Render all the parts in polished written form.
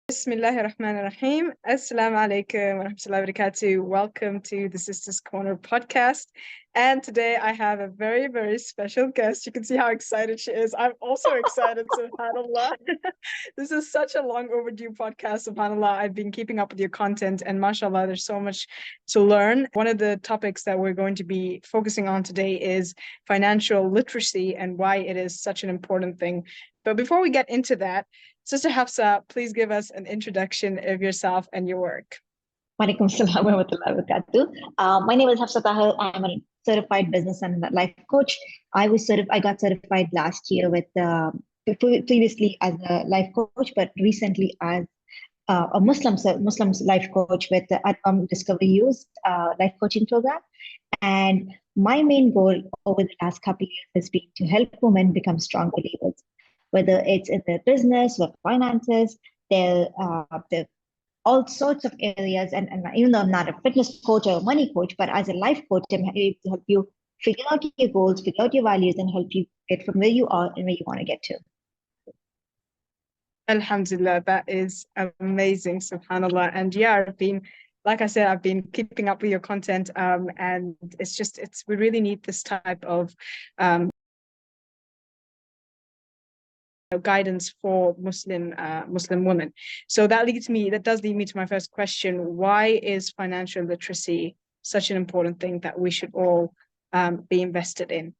Bismillahir Rahmanir Rahim. Assalamu alaikum wa rahmatullahi wa barakatuh. Welcome to the Sisters Corner podcast. And today I have a very, very special guest. You can see how excited she is. I'm also excited, subhanAllah. This is such a long overdue podcast, subhanAllah. I've been keeping up with your content and mashallah, there's so much to learn. One of the topics that we're going to be focusing on today is financial literacy and why it is such an important thing. But before we get into that, Sister Hafsa, please give us an introduction of yourself and your work. Walaikum salam wa rahmatullahi wa barakatuh. My name is Hafsa Taher. I'm a certified business and life coach. I got certified last year with previously as a life coach, but recently as a Muslim life coach with the Discovery Youth life coaching program. And my main goal over the last couple of years has been to help women become strong believers, whether it's in their business or finances, their all sorts of areas. And even though I'm not a fitness coach or a money coach, but as a life coach, I'm able to help you figure out your goals, figure out your values, and help you get from where you are and where you want to get to. Alhamdulillah, that is amazing, subhanAllah. And yeah, like I said, I've been keeping up with your content, and we really need this type of guidance for Muslim women. So that does lead me to my first question. Why is financial literacy such an important thing that we should all be invested in?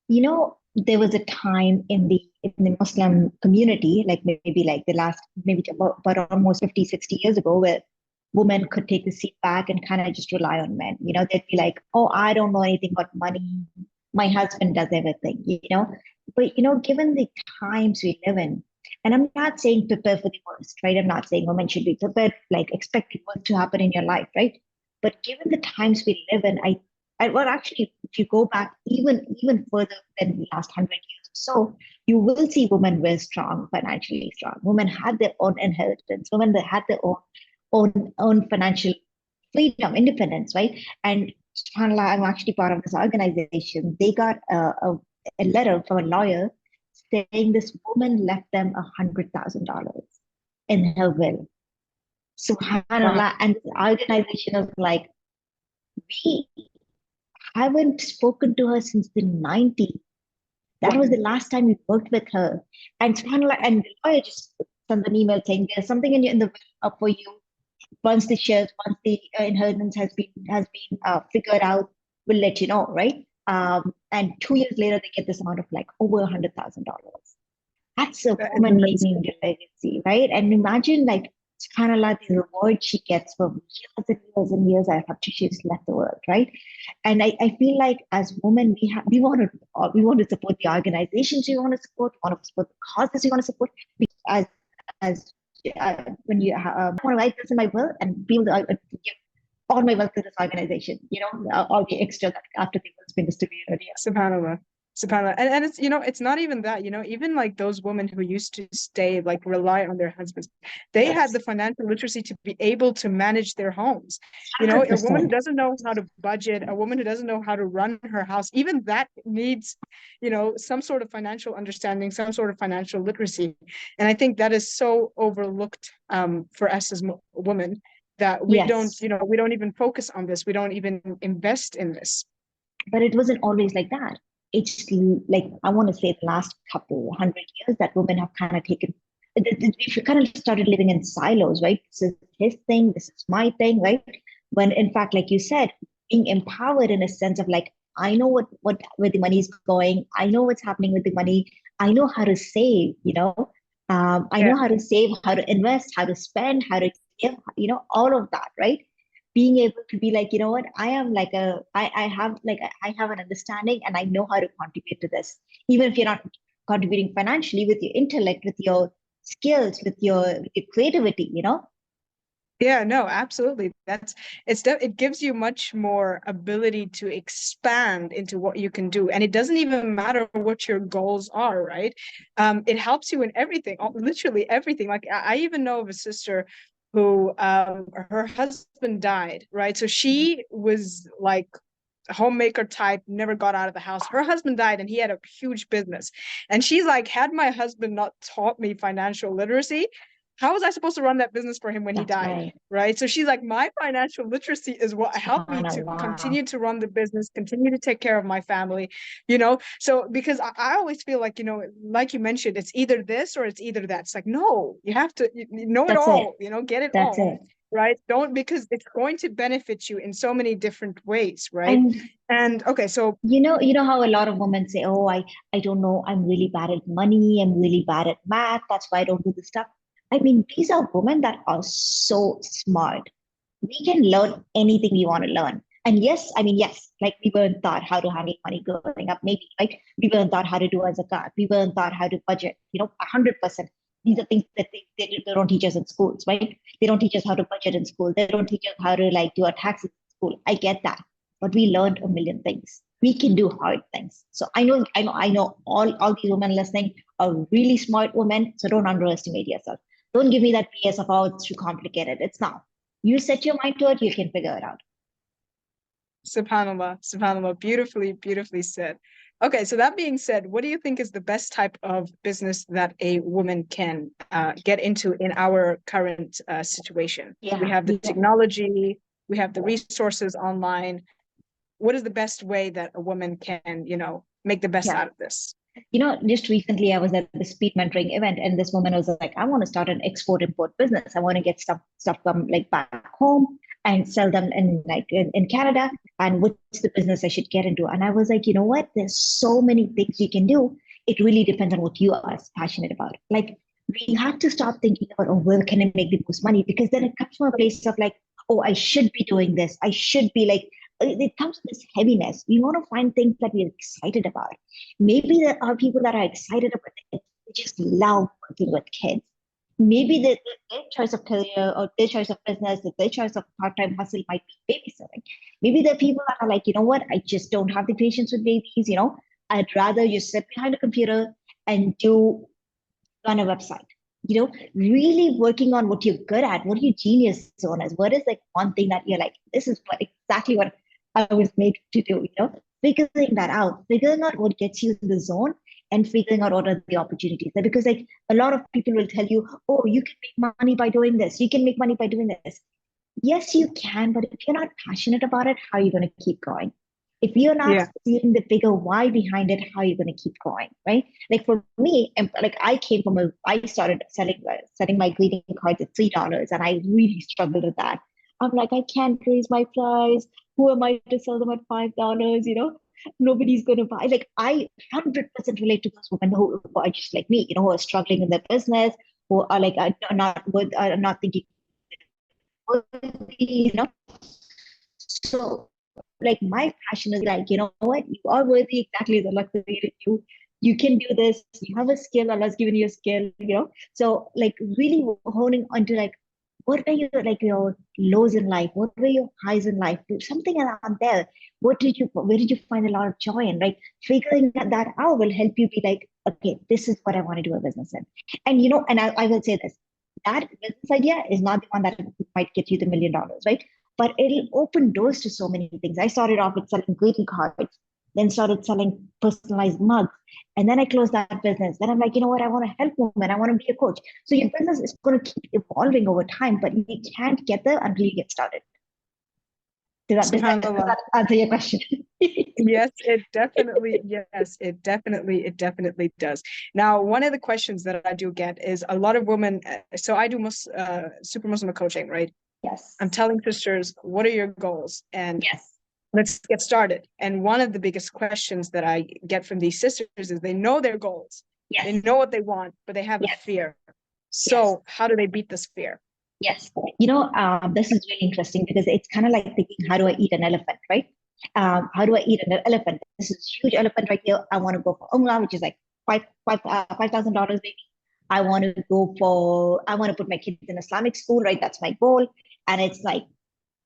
You know, there was a time in the Muslim community, like about almost 50, 60 years ago, where women could take the seat back and kind of just rely on men. You know, they'd be like, oh, I don't know anything about money. My husband does everything, you know. But, you know, given the times we live in, and I'm not saying prepare for the worst, right? I'm not saying women should be prepared, like expect the worst to happen in your life, right? But given the times we live in, actually, if you go back even further than the last 100 years or so, you will see women were strong, financially strong. Women had their own inheritance. Women that had their own financial freedom, independence, right? And subhanAllah, I'm actually part of this organization. They got a letter from a lawyer saying this woman left them $100,000 in her will. Subhanallah, Wow. and this organization is like, we haven't spoken to her since the 90s. That was the last time we worked with her. And subhanAllah, and the lawyer just sent an email saying there's something in the will up for you. Once the inheritance has been figured out, we'll let you know, right? And 2 years later, they get this amount of like over $100,000. That's a woman leaving your legacy, right? And imagine like subhanAllah, the reward she gets for years and years and years after she's left the world, right? And I feel like as women, we want to support the organizations we want to support the causes we want to support. As when you want to write this in my will and be able to give all my wealth to this organization, you know, all the extra that after the will's been distributed. Yeah. SubhanAllah. And it's, you know, it's not even that, you know, even like those women who used to rely on their husbands, they had the financial literacy to be able to manage their homes. You know, 100%. a woman who doesn't know how to budget, a woman who doesn't know how to run her house, even that needs, you know, some sort of financial understanding, some sort of financial literacy. And I think that is so overlooked for us as women that we don't even focus on this. We don't even invest in this. But it wasn't always like that. It's like, I want to say the last couple 100 years that women have kind of we've kind of started living in silos, right? This is his thing, this is my thing, right? When in fact, like you said, being empowered in a sense of like, I know where the money is going. I know what's happening with the money. I know how to save, you know. I know how to save, how to invest, how to spend, how to give, you know, all of that, right? Being able to be like, you know what, I have an understanding and I know how to contribute to this. Even if you're not contributing financially, with your intellect, with your skills, with your creativity, you know? Yeah, no, absolutely. It gives you much more ability to expand into what you can do. And it doesn't even matter what your goals are, right? It helps you in everything, literally everything. Like I even know of a sister who her husband died, right? So she was like a homemaker type, never got out of the house. Her husband died and he had a huge business. And she's like, had my husband not taught me financial literacy, how was I supposed to run that business for him when he That's died? right. Right. So she's like, my financial literacy is what helped me to SubhanAllah. continue to run the business, continue to take care of my family, you know? So because I always feel like, you know, like you mentioned, it's either this or it's either that. It's like, no, you have to you know it That's it. all, you know, get it That's all. it. Right. Don't, because it's going to benefit you in so many different ways. Right. And And okay, so you know how a lot of women say, "Oh, I don't know, I'm really bad at money, I'm really bad at math, that's why I don't do this stuff." I mean, these are women that are so smart. We can learn anything we want to learn. And yes, I mean, yes, like we weren't taught how to handle money growing up, maybe, like we weren't taught how to do a zakat, we weren't taught how to budget, 100%. These are things that they don't teach us in schools, right? They don't teach us how to budget in school. They don't teach us how to like do our taxes in school. I get that, but we learned a million things. We can do hard things. So I know all these women listening are really smart women. So don't underestimate yourself. Don't give me that BS of, oh, it's too complicated. It's not. You set your mind to it, you can figure it out. subhanallah, subhanallah, beautifully, beautifully said. Okay, so that being said, what do you think is the best type of business that a woman can get into in our current situation? We Yeah, have the yeah, technology, we have the resources online. What is the best way that a woman can, you know, make the best yeah. out of this? Just recently I was at the speed mentoring event, and this woman was like, I want to start an export import business. I want to get stuff from like back home and sell them in Canada. And what's the business I should get into? And I was like, you know what? There's so many things you can do. It really depends on what you are passionate about. Like we have to stop thinking about, oh, where can I make the most money? Because then it comes from a place of like, oh, I should be doing this. I should be like, it comes with this heaviness. We want to find things that we're excited about. Maybe there are people that are excited about it. They just love working with kids. Maybe their choice of career or their choice of business, or their choice of part-time hustle might be babysitting. Maybe there are people that are like, you know what, I just don't have the patience with babies. I'd rather just sit behind a computer and do on a website. Really working on what you're good at, what your genius zone is. What is like one thing that you're like, this is exactly what I was made to do. Figuring that out, figuring out what gets you in the zone and figuring out what are the opportunities there. Because like a lot of people will tell you, oh, you can make money by doing this. You can make money by doing this. Yes, you can, but if you're not passionate about it, how are you going to keep going? If you're not Yeah. seeing the bigger why behind it, how are you going to keep going, right? Like for me, like I started selling my greeting cards at $3, and I really struggled with that. I'm like, I can't raise my price. Who am I to sell them at $5? Nobody's going to buy. Like I 100% relate to those women who are just like me, who are struggling in their business, who are like are not thinking worthy. So like my passion is like, you know what, you are worthy exactly the luck created you. You can do this. You have a skill. Allah's given you a skill. So like really honing onto like what were your lows in life? What were your highs in life? Something around there. Where did you find a lot of joy in? Like figuring that out will help you be like, okay, this is what I want to do a business in. And I will say this, that business idea is not the one that might get you the $1 million, right? But it'll open doors to so many things. I started off with selling greeting cards, then started selling personalized mugs. And then I closed that business. Then I'm like, you know what? I want to help women. I want to be a coach. So your business is going to keep evolving over time, but you can't get there until you get started. Does that Subhanallah. answer your question? Yes, it definitely does. Now, one of the questions that I do get is a lot of women. So I do super Muslim coaching, right? Yes. I'm telling sisters, what are your goals? And Yes. let's get started. And one of the biggest questions that I get from these sisters is they know their goals, they Yes. know what they want, but they have a Yes. fear. Yes. So how do they beat this fear? Yes. This is really interesting because it's kind of like thinking, how do I eat an elephant, right? How do I eat an elephant? This is a huge elephant right here. I want to go for umrah, which is like $5,000 maybe. I want to put my kids in Islamic school, right? That's my goal. And it's like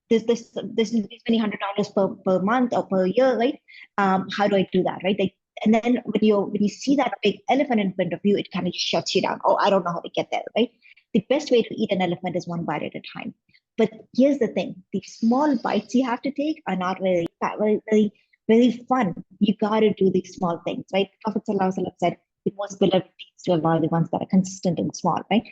this many $100 per month or per year, right? How do I do that, right? Like, and then when you see that big elephant in front of you, it kind of shuts you down. Oh, I don't know how to get there, right? The best way to eat an elephant is one bite at a time. But here's the thing: the small bites you have to take are not very fun. You got to do these small things, right? Prophet ﷺ said, the most beloved deeds to Allah are the ones that are consistent and small, right?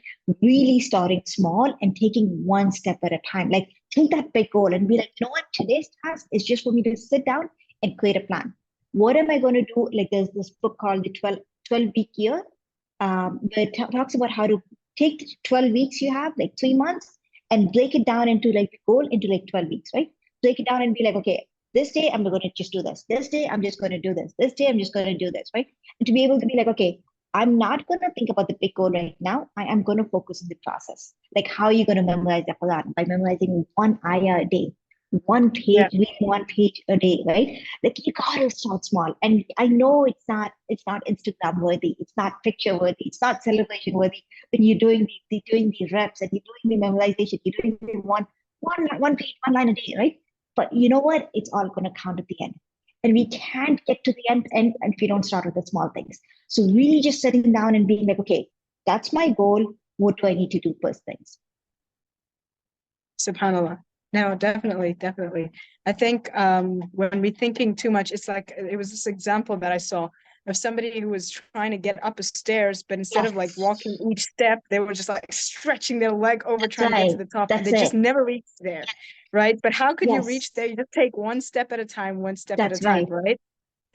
Really starting small and taking one step at a time. Like, take that big goal and be like, you know what? Today's task is just for me to sit down and create a plan. What am I going to do? Like, there's this book called the 12-week year, where it talks about how to take 12 weeks you have, like 3 months, and break it down into like the goal into like 12 weeks, right? Break it down and be like, okay, this day I'm going to just do this. This day I'm just going to do this. This day I'm just going to do this, right? And to be able to be like, okay, I'm not going to think about the big goal right now. I am going to focus on the process. Like, how are you going to memorize the Quran? By memorizing one ayah a day, one Yeah. page, read one page a day, right? Like, you gotta start small. And I know it's not Instagram worthy, it's not picture worthy, it's not celebration worthy. When you're doing the reps and you're doing the memorization, you're doing the one page, one line a day, right? But you know what? It's all gonna count at the end. And we can't get to the end if we don't start with the small things. So really just sitting down and being like, okay, that's my goal. What do I need to do first things? Subhanallah. No, definitely, definitely. I think when we thinking too much, it's like it was this example that I saw of somebody who was trying to get up the stairs, but instead of like walking Yes, each step, they were just like stretching their leg over that's trying to get to right. the top, and That's they just it. never reached there, right? But how could you reach Yes, there? You just take one step at a time, one step at a that's time, right.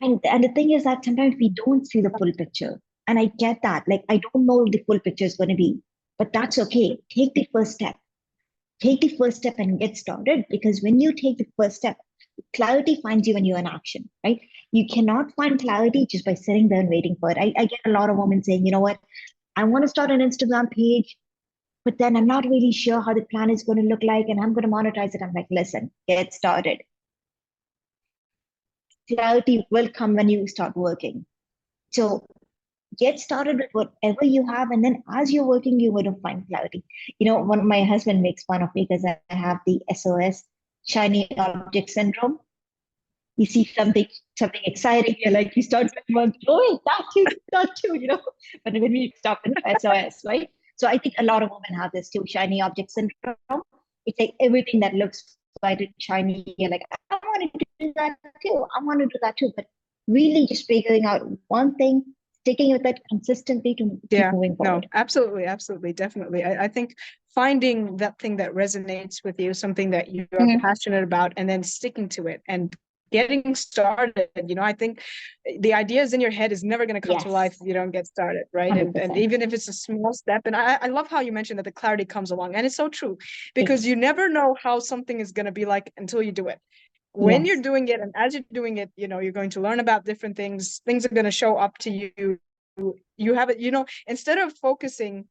right? And the thing is that sometimes we don't see the full picture. And I get that. Like, I don't know what the full picture is going to be, but that's okay. Take the first step. Take the first step and get started, because when you take the first step, clarity finds you when you're in action, right? You cannot find clarity just by sitting there and waiting for it. I get a lot of women saying, you know what, I want to start an Instagram page, but then I'm not really sure how the plan is going to look like and I'm going to monetize it. I'm like, listen, get started. Clarity will come when you start working. So get started with whatever you have, and then as you're working, you're going to find clarity. My husband makes fun of me because I have the SOS, shiny object syndrome. You see something exciting, you're like, you start going on, oh, that too, but when we stop in SOS, right? So I think a lot of women have this too, shiny object syndrome. It's like everything that looks bright and shiny, you're like, I want to do that too, I want to do that too. But really just figuring out one thing, sticking with it consistently to keep Yeah, moving no, forward. absolutely, absolutely, definitely. I think finding that thing that resonates with you, something that you are Mhm. passionate about, and then sticking to it and getting started. I think the ideas in your head is never going to come to life Yes, if you don't get started, right? And 100%. even if it's a small step, and I love how you mentioned that the clarity comes along, and it's so true because you Yes, never know how something is going to be like until you do it. When you're yes, doing it, and as you're doing it, you're going to learn about different things. Things are going to show up to you. You have it, instead of focusing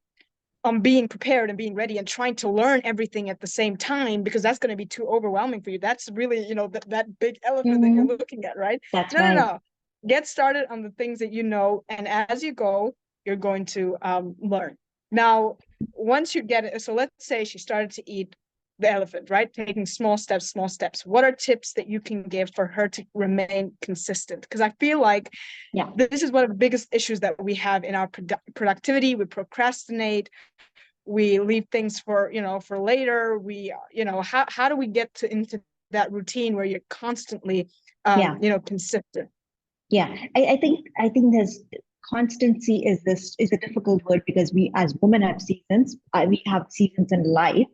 on being prepared and being ready and trying to learn everything at the same time, because that's going to be too overwhelming for you. That's really, that big elephant that you're hmm, looking at, right? that's No, no, right. no. Get started on the things that you know, and as you go, you're going to learn. Now, once you get it, so let's say she started to eat the elephant, right? Taking small steps, small steps. What are tips that you can give for her to remain consistent? Because I feel like Yeah. this is one of the biggest issues that we have in our productivity. We procrastinate, we leave things for later. How do we get into that routine where you're constantly Yeah. consistent? Yeah, I think there's constancy is a difficult word, because we as women have seasons. We have seasons in life,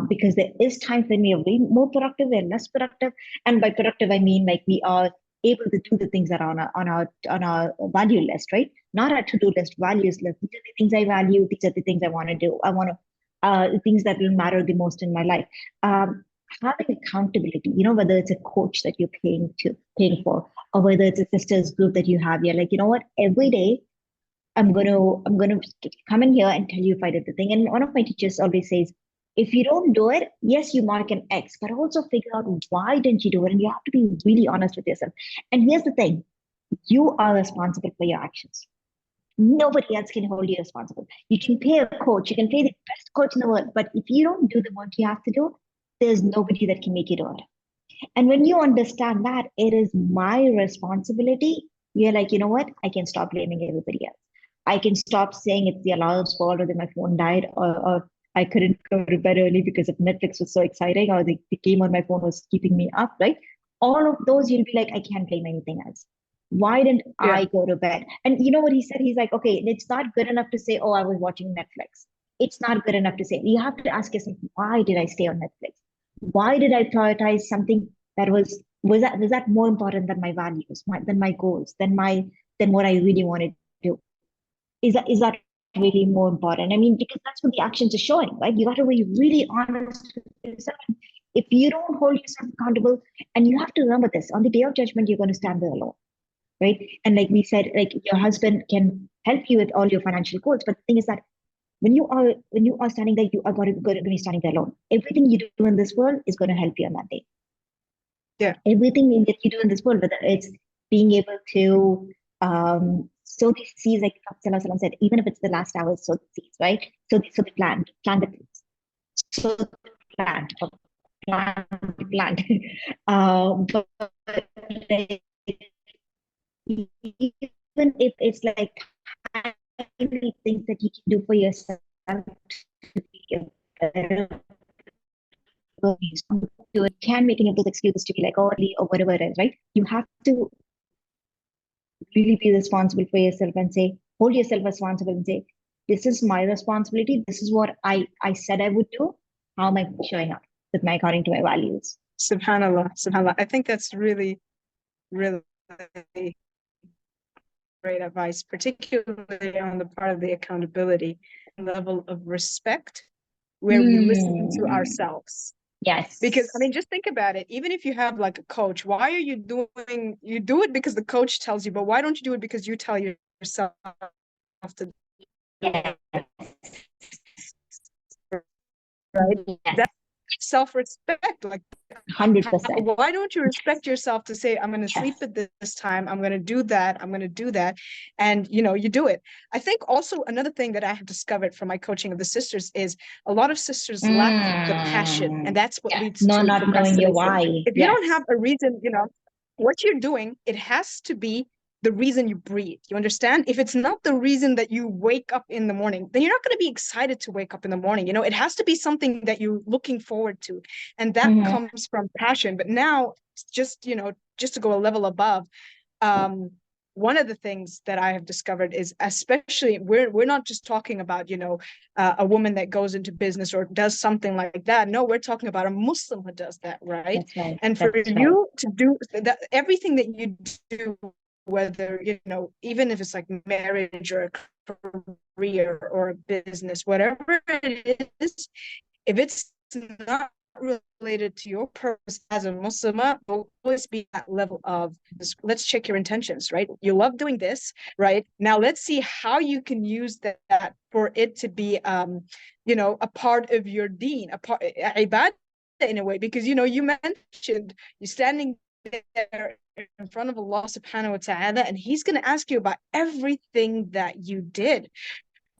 because there is times when we are way more productive, we're less productive, and by productive I mean like we are able to do the things that are on our value list, right? Not our to do list, values list. These are the things I value. These are the things I want to do. I want to the things that will matter the most in my life. Um, Having accountability, whether it's a coach that you're paying for, or whether it's a sisters group that you have, you're like, you know what, every day I'm gonna come in here and tell you if I did the thing. And one of my teachers always says, if you don't do it, yes, you mark an X, but also figure out why didn't you do it, and you have to be really honest with yourself. And here's the thing: you are responsible for your actions. Nobody else can hold you responsible. You can pay a coach, you can pay the best coach in the world, but if you don't do the work you have to do, there's nobody that can make you do it. And when you understand that it is my responsibility, you're like, you know what? I can stop blaming everybody else. I can stop saying it's the alarm's fault or that my phone died or I couldn't go to bed early because of Netflix was so exciting or the game on my phone was keeping me up, right? All of those, you'll be like, I can't blame anything else. Why didn't Yeah. I go to bed? And you know what he said? He's like, okay, it's not good enough to say, oh, I was watching Netflix. It's not good enough to say. You have to ask yourself, why did I stay on Netflix? Why did I prioritize something that was that more important than my values, than my goals, than what I really wanted to do? Is that really more important? I mean, because that's what the actions are showing, right? You got to be really honest with yourself. If you don't hold yourself accountable, and you have to remember this, on the day of judgment, you're going to stand there alone, right? And like we said, like your husband can help you with all your financial goals, but the thing is that when you are standing there, you are going to be standing there alone. Everything you do in this world is going to help you on that day. Yeah. Everything that you do in this world, whether it's being able to sow these seeds, like Prophet said, even if it's the last hour, sow the seeds, right? So the plant the seeds, so the plant, plant. But like, even if it's like tiny things that you can do for yourself to be a better you can make any of those excuses to be like, oh, or whatever it is, right? You have to really be responsible for yourself and say, hold yourself responsible and say, this is my responsibility. This is what I said I would do. How am I showing up with my according to my values? Subhanallah, subhanallah. I think that's really, really great advice, particularly on the part of the accountability level of respect where we listen to ourselves. Yes. Because I mean, just think about it. Even if you have like a coach, why are you do it because the coach tells you, but why don't you do it because you tell yourself to do Yes. it? Right? Yes. That's self-respect. Like 100%. why don't you respect yourself to say, I'm going to sleep Yes. at this time, I'm going to do that, I'm going to do that, and you do it. I think also another thing that I have discovered from my coaching of the sisters is a lot of sisters lack the passion, and that's what Yeah. leads No, to not knowing your procrastination. why. If you Yes. don't have a reason, what you're doing, it has to be the reason you breathe. You understand? If it's not the reason that you wake up in the morning, then you're not going to be excited to wake up in the morning. It has to be something that you're looking forward to, and that comes from passion. But now, just to go a level above, one of the things that I have discovered is, especially, we're not just talking about a woman that goes into business or does something like that. No, we're talking about a Muslim who does that, right? That's right. And for That's right. you to do that, everything that you do, whether even if it's like marriage or a career or a business, whatever it is, if it's not related to your purpose as a Muslimah, will always be that level of this, let's check your intentions, right? You love doing this, right? Now let's see how you can use that for it to be a part of your deen, a part ibadah in a way, because you mentioned you standing there in front of Allah subhanahu wa ta'ala, and he's going to ask you about everything that you did,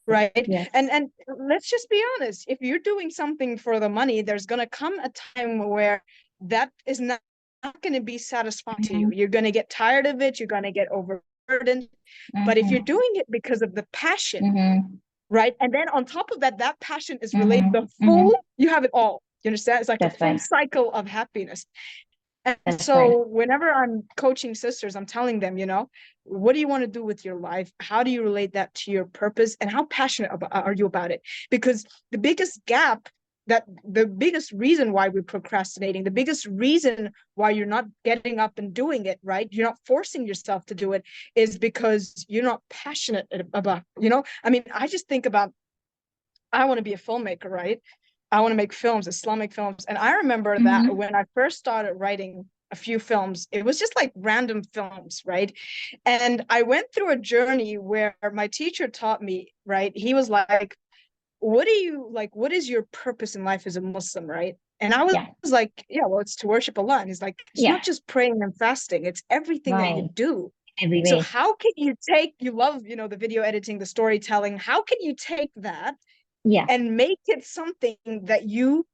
right? Yes. And let's just be honest, if you're doing something for the money, there's going to come a time where that is not going to be satisfying to you. You're going to get tired of it, you're going to get overburdened. But if you're doing it because of the passion, right, and then on top of that, that passion is related the full, you have it all. You understand? It's like That's a full right. cycle of happiness. And That's so right. whenever I'm coaching sisters, I'm telling them, what do you want to do with your life? How do you relate that to your purpose? And how passionate are you about it? Because the biggest reason why we're procrastinating, the biggest reason why you're not getting up and doing it, right? You're not forcing yourself to do it, is because you're not passionate about, I mean, I just think about, I want to be a filmmaker, right? I want to make films, Islamic films. And I remember that when I first started writing a few films, it was just like random films, right? And I went through a journey where my teacher taught me, right? He was like, what is your purpose in life as a Muslim, right? And I was like, yeah, well, it's to worship Allah. And he's like, it's not just praying and fasting, it's everything that you do. Every So way. how can you love, the video editing, the storytelling, how can you take that and make it something that you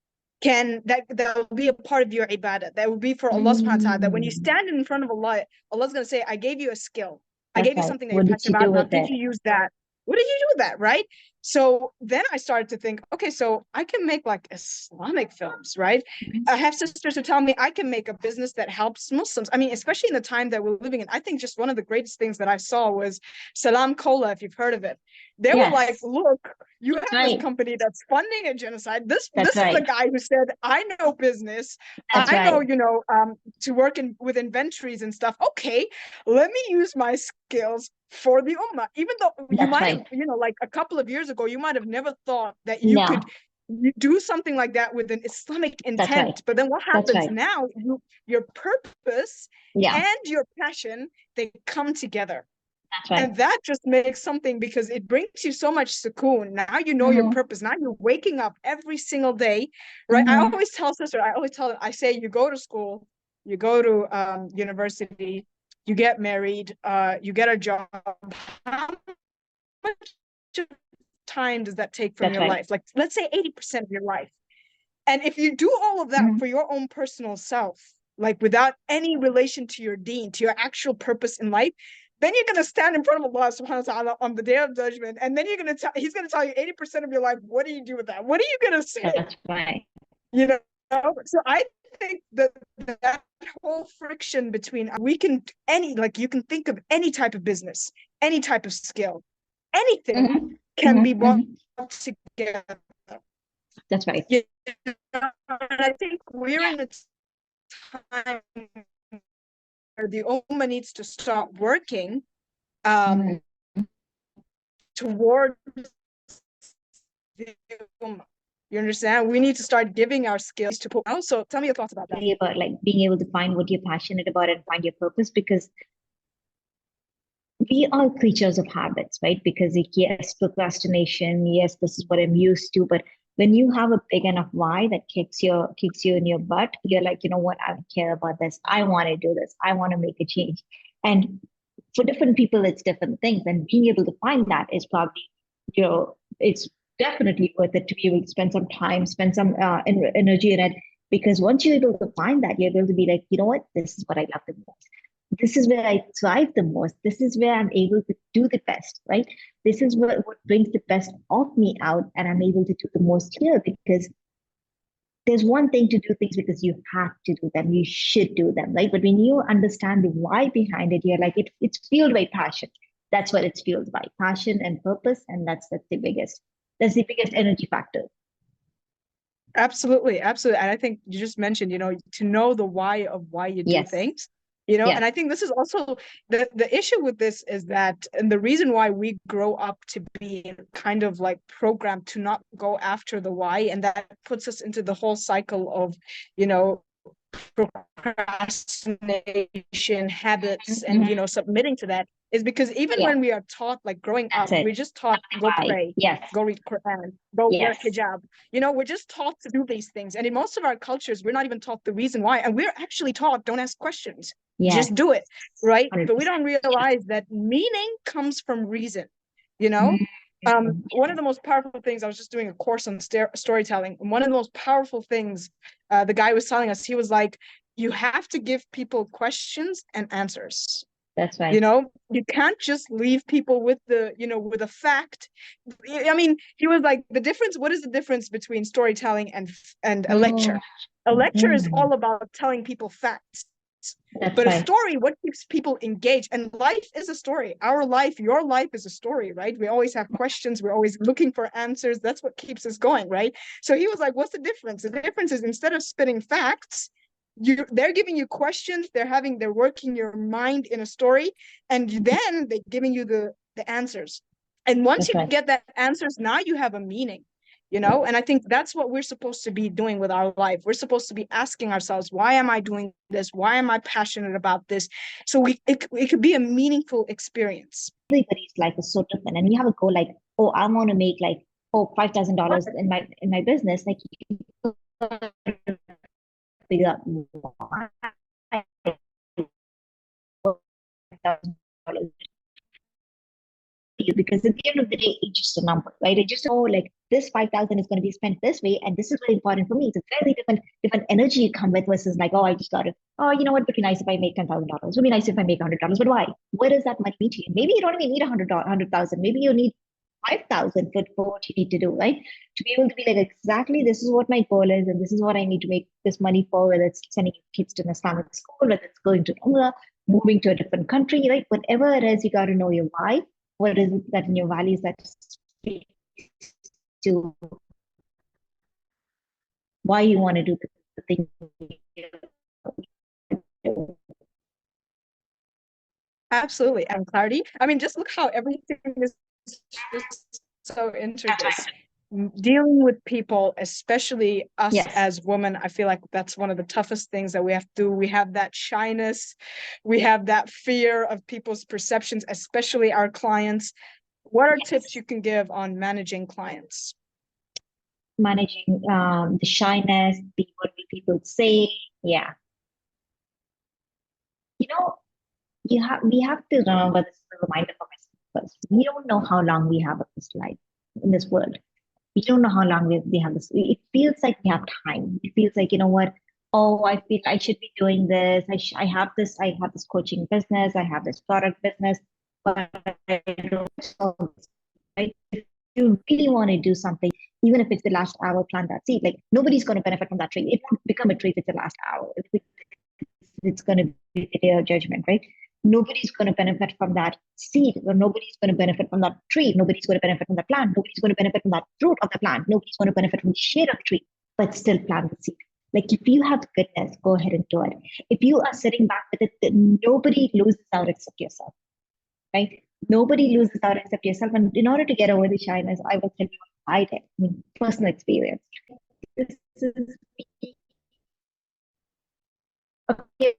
that will be a part of your ibadah, that will be for Allah subhanahu wa ta'ala, that when you stand in front of Allah, Allah's going to say, I gave you a skill, I That's gave you right. something that you're What did passionate you about, do now with did it? you use that What do you do with that, right? So then I started to think, okay, so I can make like Islamic films, right? I have sisters who tell me I can make a business that helps Muslims. I mean, especially in the time that we're living in, I think just one of the greatest things that I saw was Salam Cola, if you've heard of it. They were like, Yes, look, you have that's this right. company that's funding a genocide. This That's is the right. guy who said, I know business. That's I know, right. you know, to work in with inventories and stuff. Okay, let me use my skills for the ummah. Even though you That's might have, right. you know, like a couple of years ago, you might have never thought that you could No, do something like that with an Islamic that's right. intent. But then what That's happens right. now, your purpose Yeah, and your passion, they come together. that's right. And that just makes something, because it brings you so much sukoon. Now you know your Mm-hmm. purpose. Now you're waking up every single day, right? I Mm-hmm. always tell sister, I always tell them, I say, you go to school, you go to university, you get married, you get a job. How much time does that take from That's your right. life? Like, let's say 80% of your life. And if you do all of that Mm-hmm. for your own personal self, like without any relation to your deen, to your actual purpose in life, then you're going to stand in front of Allah subhanahu wa ta'ala on the day of judgment. And then he's going to tell you 80% of your life. What do you do with that? What are you going to say? That's right. You know? So I think that whole friction between, we can, like you can think of any type of business, any type of skill, anything Mm-hmm. can be Mm-hmm. brought Mm-hmm. together. That's right. Yeah. And I think we're Yeah. in a time where the Ummah needs to start working Mm-hmm. towards the Ummah. You understand? We need to start giving our skills to people. Also, tell me your thoughts about that. Really about like being able to find what you're passionate about and find your purpose, because we are creatures of habits, right? Because like, yes, procrastination, yes, this is what I'm used to, but when you have a big enough why that kicks you in your butt, you're like, you know what, I don't care about this. I want to do this. I want to make a change. And for different people, it's different things. And being able to find that is probably, it's definitely worth it to be able to spend some time, spend some energy in it. Because once you're able to find that, you're able to be like, you know what, this is what I love the most. This is where I thrive the most. This is where I'm able to do the best, right? This is what brings the best of me out, and I'm able to do the most here, because there's one thing to do things because you have to do them, you should do them, right? But when you understand the why behind it, you're like, it's fueled by passion. That's what it's fueled by, passion and purpose. And that's the biggest energy factor. Absolutely, absolutely. And I think you just mentioned, to know the why of why you do Yes. things, and Yes. I think this is also the issue with this is that, and the reason why we grow up to be kind of like programmed to not go after the why, and that puts us into the whole cycle of, you know, procrastination habits, and Mm-hmm. submitting to that, is because even Yeah. when we are taught, like growing That's up, it. we're just taught, go Why? pray, Yes. go read Quran, go wear Yes. hijab. We're just taught to do these things, and in most of our cultures we're not even taught the reason why, and we're actually taught, don't ask questions, Yes. just do it, right? But we 100%. don't realize that meaning comes from reason. you know Mm-hmm. One of the most powerful things, I was just doing a course on storytelling, and one of the most powerful things, the guy was telling us, he was like, you have to give people questions and answers. That's right. You can't just leave people with with a fact. I mean, he was like, what is the difference between storytelling and a lecture? A lecture is Mm-hmm. all about telling people facts. That's But a right. story, what keeps people engaged? And life is a story. Our life, your life is a story, right? We always have questions. We're always looking for answers. That's what keeps us going, right? So he was like, what's the difference? The difference is, instead of spitting facts, they're giving you questions. They're working your mind in a story, and then they're giving you the answers. And once That's you right. get that answers, now you have a meaning. And I think that's what we're supposed to be doing with our life. We're supposed to be asking ourselves, why am I doing this? Why am I passionate about this? So it could be a meaningful experience. Everybody's life is so different, and you have a goal like, oh, I want to make like, oh, $5,000 in my business. Like, you figure out why $5,000, because at the end of the day, it's just a number, right? It's just, oh, like this 5,000 is going to be spent this way, and this is very important for me. It's a very different energy you come with versus like, oh, I just got it. Oh, you know what? Would be nice if I make $10,000. Would be nice if I make $100. But why? Where does that money meet you? Maybe you don't even need 100,000. Maybe you need 5,000 for what you need to do, right? To be able to be like, exactly, this is what my goal is, and this is what I need to make this money for, whether it's sending kids to an Islamic school, whether it's going to Umrah, moving to a different country, right? Whatever it is, you got to know your why. What is it that in your values that speak to why you want to do the thing you do. Absolutely. And clarity. I mean, just look how everything is just so intricate. Dealing with people, especially us Yes. as women, I feel like that's one of the toughest things that we have to do. We have that shyness, we have that fear of people's perceptions, especially our clients. What are tips you can give on managing clients? Managing the shyness, what will people say? Yeah. You know, we have to remember this is a reminder for myself first. We don't know how long we have of this life in this world. We don't know how long we have this. It feels like we have time. It feels like, you know what? Oh, I feel I should be doing this. I have this coaching business. I have this product business, but I don't. Right? If you really want to do something, even if it's the last hour, plant that seed. Like nobody's going to benefit from that tree. It won't become a tree if it's the last hour. It's going to be the day of judgment, right? Nobody's going to benefit from that seed, or nobody's going to benefit from that tree. Nobody's going to benefit from that plant. Nobody's going to benefit from that fruit of the plant. Nobody's going to benefit from the shade of the tree, but still plant the seed. Like if you have goodness, go ahead and do it. If you are sitting back with it, then nobody loses out except yourself, right? Nobody loses out except yourself. And in order to get over the shyness, I will tell you what I did. I mean, personal experience. This is okay,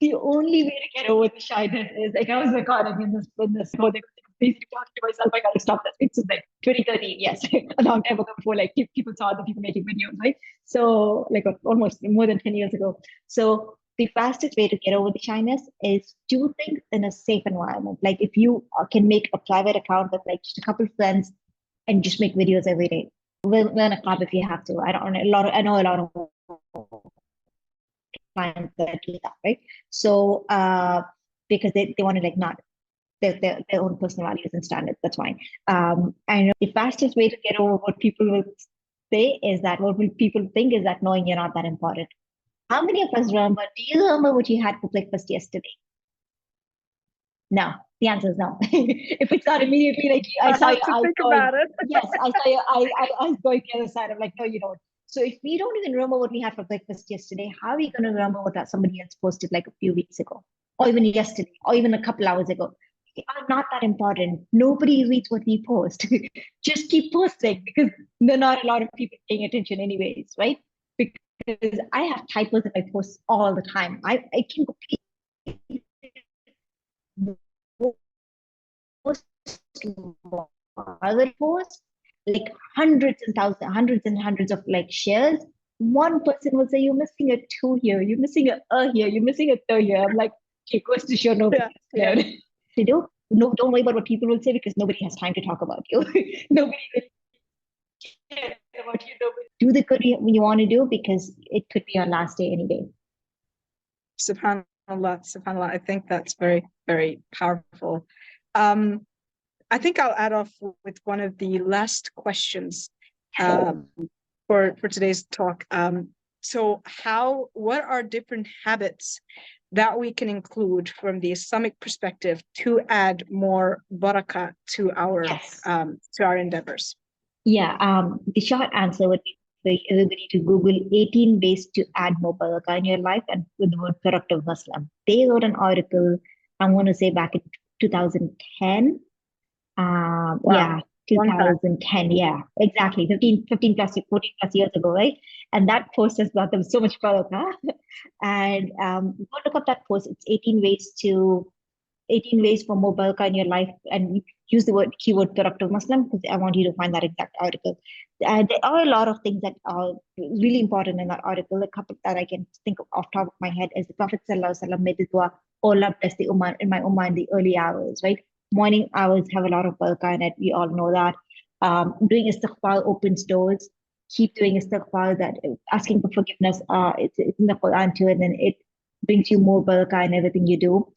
the only way to get over the shyness is like I was recording in this recording, basically talking to myself, I gotta stop this. It's like 2013, yes, a long time ago before like people saw the people making videos, right? So like almost more than 10 years ago. So the fastest way to get over the shyness is do things in a safe environment. Like if you can make a private account with like just a couple of friends and just make videos every day. Learn a club if you have to. I know a lot of clients that do that, right? So because they want to like not their own personal values and standards. That's fine. I know the fastest way to get over what people will say is that what will people think is that knowing you're not that important. How many of us remember? Do you remember what you had for breakfast yesterday? No. The answer is no. If it's not immediately like I have to think about it. yes, I saw you, I was going the other side. I'm like, no, you don't. So if we don't even remember what we had for breakfast yesterday, how are we going to remember what that somebody else posted like a few weeks ago, or even yesterday, or even a couple hours ago? They are not that important. Nobody reads what we post. Just keep posting because there are not a lot of people paying attention, anyways, right? Because I have typos in my posts all the time. I can post other posts, like hundreds and hundreds of like shares. One person will say, "You're missing a two here, you're missing a here, you're missing a third here." I'm like, okay, goes to show nobody Yeah, cared. To do. No, don't worry about what people will say because nobody has time to talk about you. Nobody will care about you. Nobody. Do the good you want to do because it could be your last day anyway. Subhanallah, subhanallah. I think that's very, very powerful. Um, I think I'll add off with one of the last questions for today's talk. So what are different habits that we can include from the Islamic perspective to add more barakah Yes. to our endeavors? Yeah, the short answer would be for everybody to Google 18 ways to add more barakah in your life and with the word productive Muslim. They wrote an article, I'm going to say back in 2010. Wow, Yeah, one time. 2010. Yeah, exactly. 15 plus, 14 plus years ago, right? And that post has brought them so much barakah. And go look up that post. It's 18 ways for mobile in your life and use the keyword productive Muslim because I want you to find that exact article. There are a lot of things that are really important in that article. A couple that I can think of off top of my head is the Prophet ﷺ made the dua, "Oh, Allah bless the ummah in my ummah in the early hours," right? Morning hours have a lot of barakah in it. We all know that. Doing istighfar opens doors. Keep doing istighfar, that asking for forgiveness. It's in the Quran too, and then it brings you more barakah in everything you do.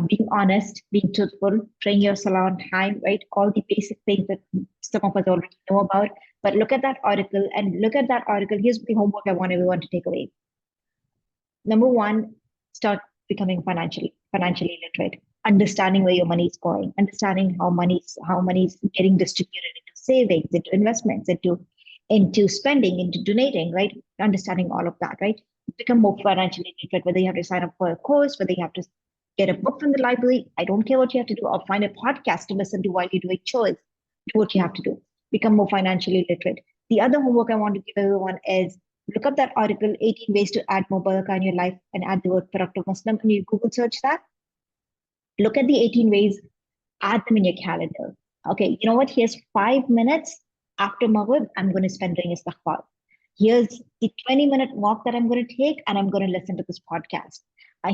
being honest, being truthful, praying your salah on time, right? All the basic things that some of us already know about. But look at that article and look at that article. Here's the homework I want everyone to take away. Number one, start becoming financially literate, understanding where your money is going, understanding how money's getting distributed into savings, into investments, into spending, into donating, right? Understanding all of that, right? Become more financially literate, whether you have to sign up for a course, whether you have to get a book from the library. I don't care what you have to do, or find a podcast to listen to while you're doing chores. Do what you have to do. Become more financially literate. The other homework I want to give everyone is look up that article, 18 ways to add more barakah in your life, and add the word productive Muslim, and you Google search that. Look at the 18 ways, add them in your calendar. Okay, you know what? Here's 5 minutes after Maghrib, I'm going to spend doing istighfar. Here's the 20-minute walk that I'm going to take, and I'm going to listen to this podcast.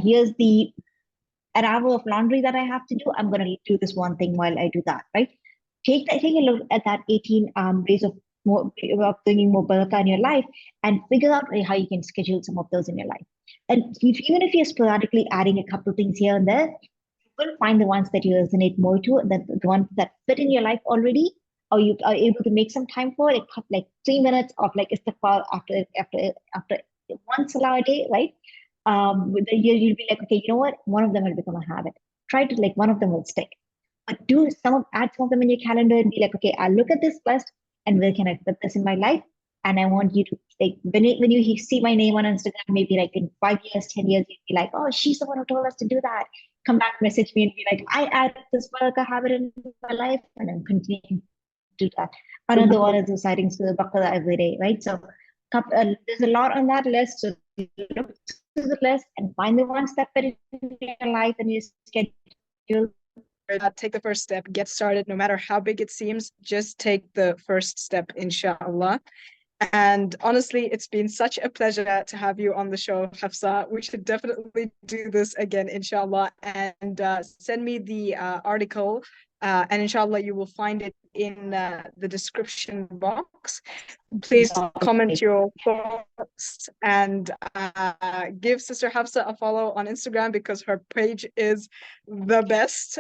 Here's the an hour of laundry that I have to do. I'm going to do this one thing while I do that, right? Take a look at that 18 ways of bringing more barakah in your life, and figure out how you can schedule some of those in your life. And even if you're sporadically adding a couple things here and there, you will find the ones that you resonate more to, the ones that fit in your life already, or you are able to make some time for it, like 3 minutes of like istighfar after one salah a day, right? You'll be like, okay, you know what? One of them will become a habit. Try to like one of them will stick. But add some of them in your calendar and be like, okay, I'll look at this list and where can I put this in my life? And I want you to like when you see my name on Instagram, maybe like in 5 years, 10 years, you'd be like, oh, she's the one who told us to do that. Come back, message me and be like, I add this barakah habit in my life, and I'm continuing to do that. Another one is reciting Surah Baqarah every day, right? So there's a lot on that list. So look through the list and find the ones that fit in your life and your schedule. Take the first step, get started, no matter how big it seems, just take the first step, inshallah. And honestly, it's been such a pleasure to have you on the show, Hafsa. We should definitely do this again, inshallah. And send me the article, and inshallah, you will find it in the description box. Please comment your thoughts and give Sister Hafsa a follow on Instagram, because her page is the best,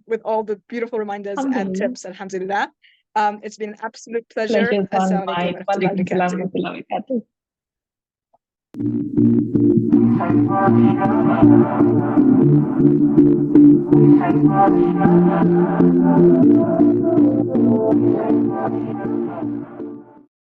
with all the beautiful reminders and tips. Alhamdulillah. It's been an absolute pleasure. Assalamu alaikum wa rahmatullahi wa barakatuh.